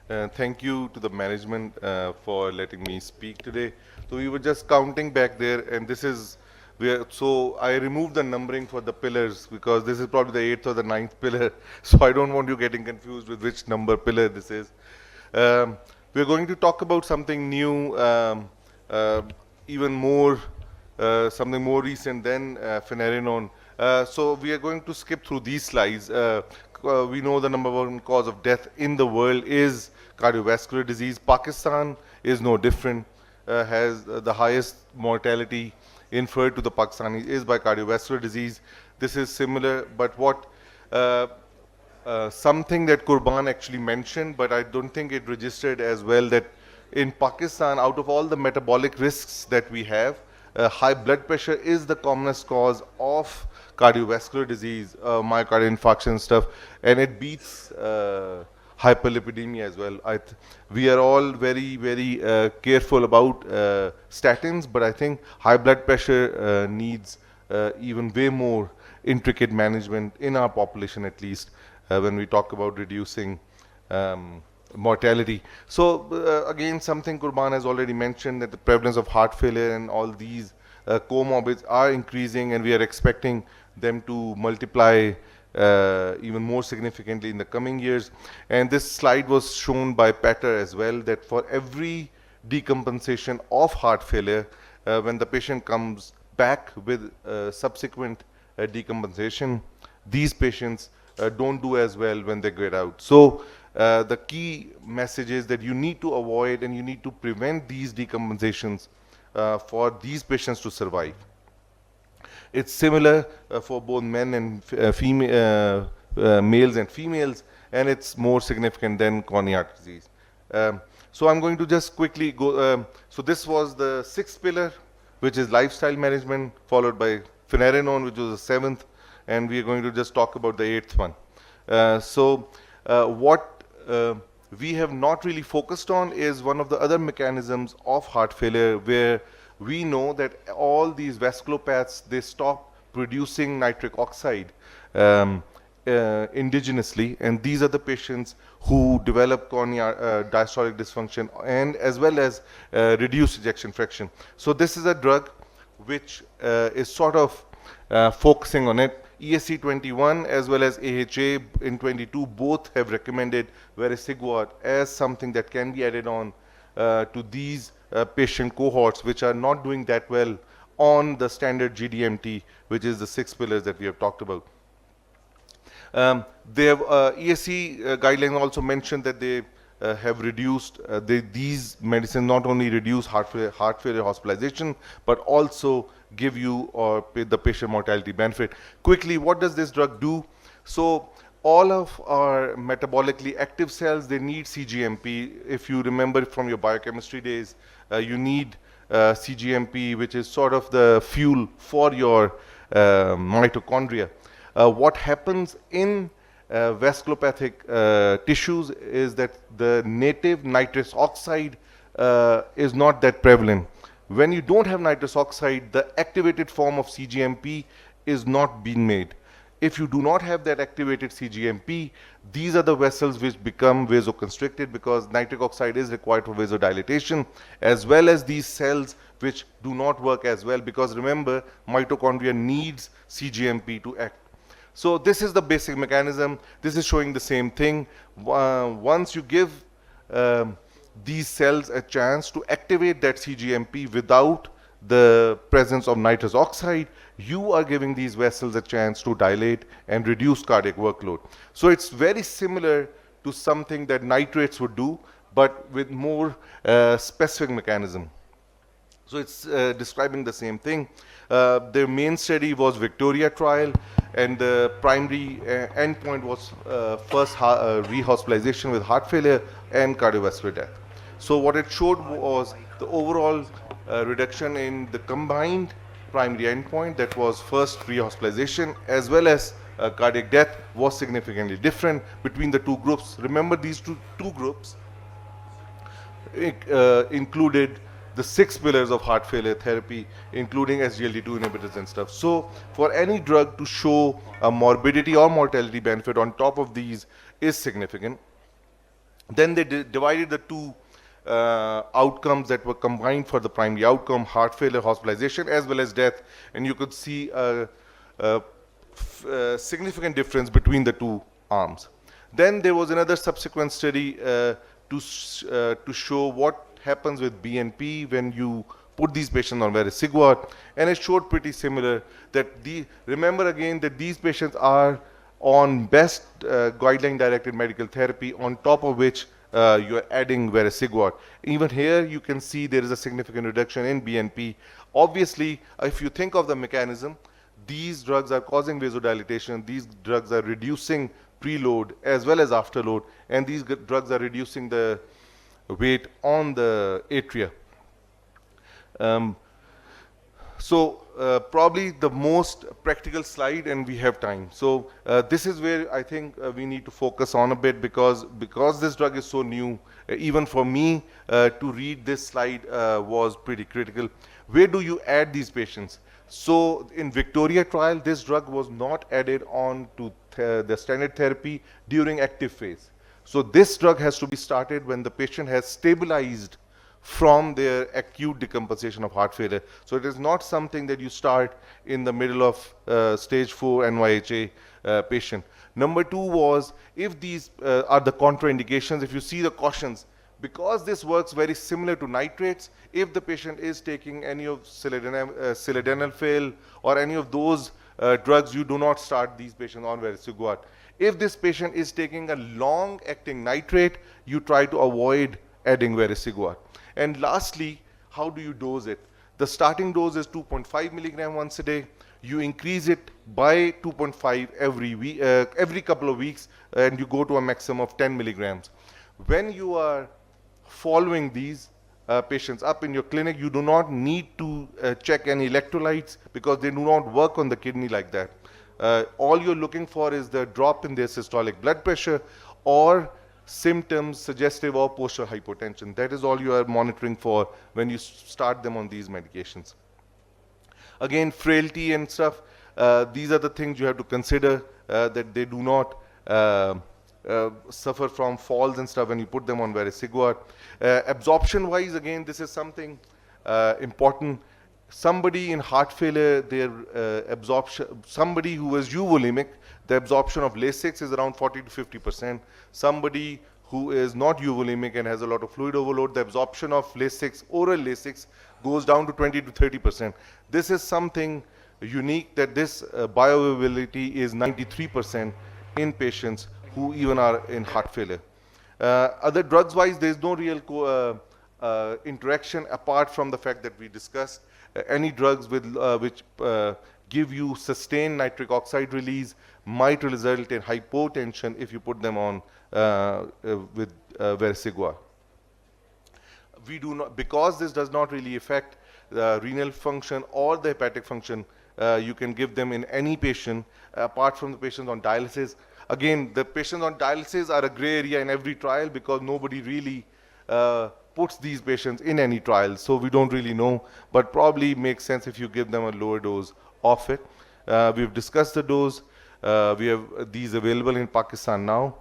Thank you to the management for letting me speak today. So we were just counting back there, and this is where. So I removed the numbering for the pillars because this is probably the 8th or the ninth pillar. So I don't want you getting confused with which number pillar this is. We're going to talk about something new, uh, even more, something more recent than finerenone. So we are going to skip through these slides. We know the number one cause of death in the world is cardiovascular disease. Pakistan is no different, has the highest mortality inferred to the Pakistanis is by cardiovascular disease. This is similar, but what something that Qurban actually mentioned, but I don't think it registered as well, that in Pakistan, out of all the metabolic risks that we have, high blood pressure is the commonest cause of cardiovascular disease, myocardial infarction and stuff, and it beats hyperlipidemia as well. We are all very careful about statins, but I think high blood pressure needs even way more intricate management in our population, at least when we talk about reducing mortality. So again, something Qurban has already mentioned, that the prevalence of heart failure and all these comorbids are increasing, and we are expecting them to multiply even more significantly in the coming years. And this slide was shown by Patter as well, that for every decompensation of heart failure, when the patient comes back with subsequent decompensation, these patients don't do as well when they get out. So the key message is that you need to avoid and you need to prevent these decompensations for these patients to survive. It's similar for both men and males and females, and it's more significant than coronary heart disease. So I'm going to just quickly go. So this was the sixth pillar, which is lifestyle management, followed by finerenone, which was the seventh, and we are going to just talk about the eighth one. What we have not really focused on is one of the other mechanisms of heart failure, where we know that all these vasculopaths, they stop producing nitric oxide indigenously, and these are the patients who develop coronary diastolic dysfunction and as well as reduced ejection fraction. So this is a drug which is sort of focusing on it. ESC 21 as well as AHA in 22 both have recommended Verciguat as something that can be added on to these patient cohorts which are not doing that well on the standard GDMT, which is the 6 pillars that we have talked about. ESC guidelines also mentioned that they have reduced, these medicines not only reduce heart failure hospitalization, but also give you the patient mortality benefit. Quickly, what does this drug do? So all of our metabolically active cells, they need CGMP. If you remember from your biochemistry days, you need CGMP, which is sort of the fuel for your mitochondria. What happens in vasculopathic tissues is that the native nitrous oxide is not that prevalent. When you don't have nitrous oxide, the activated form of CGMP is not being made. If you do not have that activated CGMP, these are the vessels which become vasoconstricted, because nitric oxide is required for vasodilatation, as well as these cells which do not work as well, because remember, mitochondria needs CGMP to act. So this is the basic mechanism. This is showing the same thing. Once you give these cells a chance to activate that CGMP without the presence of nitrous oxide, you are giving these vessels a chance to dilate and reduce cardiac workload. So it's very similar to something that nitrates would do, but with more specific mechanism. So it's describing the same thing. Their main study was Victoria trial, and the primary endpoint was first rehospitalization with heart failure and cardiovascular death. So what it showed was the overall reduction in the combined primary endpoint, that was first rehospitalization as well as cardiac death, was significantly different between the two groups. Remember, these two groups included the 6 pillars of heart failure therapy, including SGLT2 inhibitors and stuff. So for any drug to show a morbidity or mortality benefit on top of these is significant. Then they divided the two outcomes that were combined for the primary outcome, heart failure, hospitalization, as well as death. And you could see a significant difference between the two arms. Then there was another subsequent study to show what happens with BNP when you put these patients on Verciguat, and it showed pretty similar that remember again that these patients are on best guideline directed medical therapy, on top of which you are adding Verciguat. Even here you can see there is a significant reduction in BNP. Obviously, if you think of the mechanism, these drugs are causing vasodilatation, these drugs are reducing preload as well as afterload, and these drugs are reducing the weight on the atria. Probably the most practical slide, and we have time. So this is where I think we need to focus on a bit, because this drug is so new, even for me to read this slide was pretty critical. Where do you add these patients? So in Victoria trial, this drug was not added on to the standard therapy during active phase. So this drug has to be started when the patient has stabilized from their acute decompensation of heart failure. So it is not something that you start in the middle of stage 4 NYHA patient. Number 2 was, if these are the contraindications, if you see the cautions, because this works very similar to nitrates, if the patient is taking any of sildenafil or any of those drugs, you do not start these patients on Verciguat. If this patient is taking a long-acting nitrate, you try to avoid adding Verciguat. And lastly, how do you dose it? The starting dose is 2.5 milligram once a day. You increase it by 2.5 every couple of weeks, and you go to a maximum of 10 milligrams. When you are following these patients up in your clinic, you do not need to check any electrolytes, because they do not work on the kidney like that. All you're looking for is the drop in their systolic blood pressure or symptoms suggestive of postural hypotension. That is all you are monitoring for when you start them on these medications. Again, frailty and stuff, these are the things you have to consider, that they do not suffer from falls and stuff when you put them on Verciguat. Absorption wise, again, this is something important. Somebody in heart failure, their absorption, somebody who is euvolemic, the absorption of Lasix is around 40 to 50%. Somebody who is not euvolemic and has a lot of fluid overload, the absorption of Lasix, oral Lasix, goes down to 20 to 30%. This is something unique, that this bioavailability is 93% in patients who even are in heart failure. Other drugs wise, there is no real interaction apart from the fact that we discussed. Any drugs with which give you sustained nitric oxide release might result in hypotension if you put them on with Verciguat. We do not, because this does not really affect renal function or the hepatic function, you can give them in any patient apart from the patients on dialysis. Again, the patients on dialysis are a gray area in every trial, because nobody really puts these patients in any trial, so we don't really know, but probably makes sense if you give them a lower dose of it. We've discussed the dose. We have these available in Pakistan now.